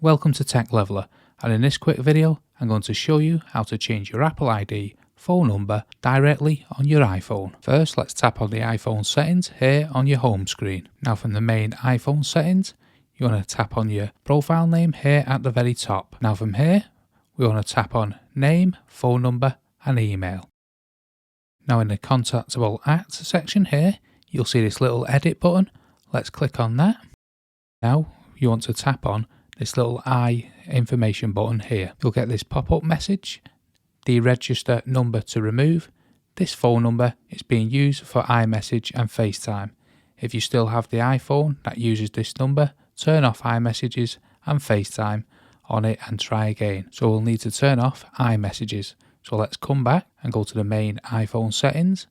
Welcome to Tech Leveler, and in this quick video I'm going to show you how to change your Apple ID phone number directly on your iPhone. First, let's tap on the iPhone settings here on your home screen. Now from the main iPhone settings, you want to tap on your profile name here at the very top. Now from here, we want to tap on name, phone number and email. Now in the contactable at section here, you'll see this little edit button. Let's click on that. Now you want to tap on this little I information button here. You'll get this pop-up message, deregister number to remove. This phone number is being used for iMessage and FaceTime. If you still have the iPhone that uses this number, turn off iMessages and FaceTime on it and try again. So we'll need to turn off iMessages. So let's come back and go to the main iPhone settings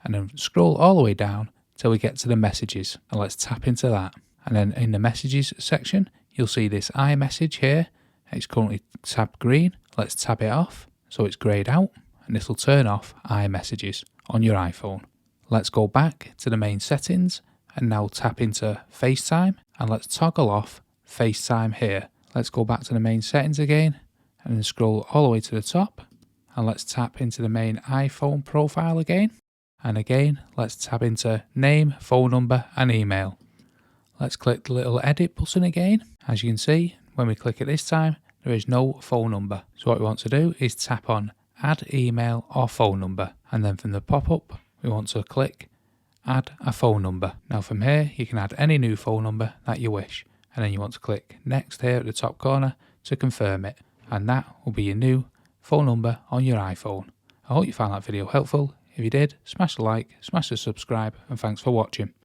and then scroll all the way down till we get to the messages, and let's tap into that. And then in the messages section, you'll see this iMessage here. It's currently tabbed green. Let's tab it off so it's greyed out, and this will turn off iMessages on your iPhone. Let's go back to the main settings and now tap into FaceTime, and let's toggle off FaceTime here. Let's go back to the main settings again and then scroll all the way to the top, and let's tap into the main iPhone profile again. And again, let's tap into name, phone number and email. Let's click the little edit button again. As you can see, when we click it this time, there is no phone number. So what we want to do is tap on add email or phone number. And then from the pop-up, we want to click add a phone number. Now from here, you can add any new phone number that you wish. And then you want to click next here at the top corner to confirm it. And that will be your new phone number on your iPhone. I hope you found that video helpful. If you did, smash the like, smash the subscribe, and thanks for watching.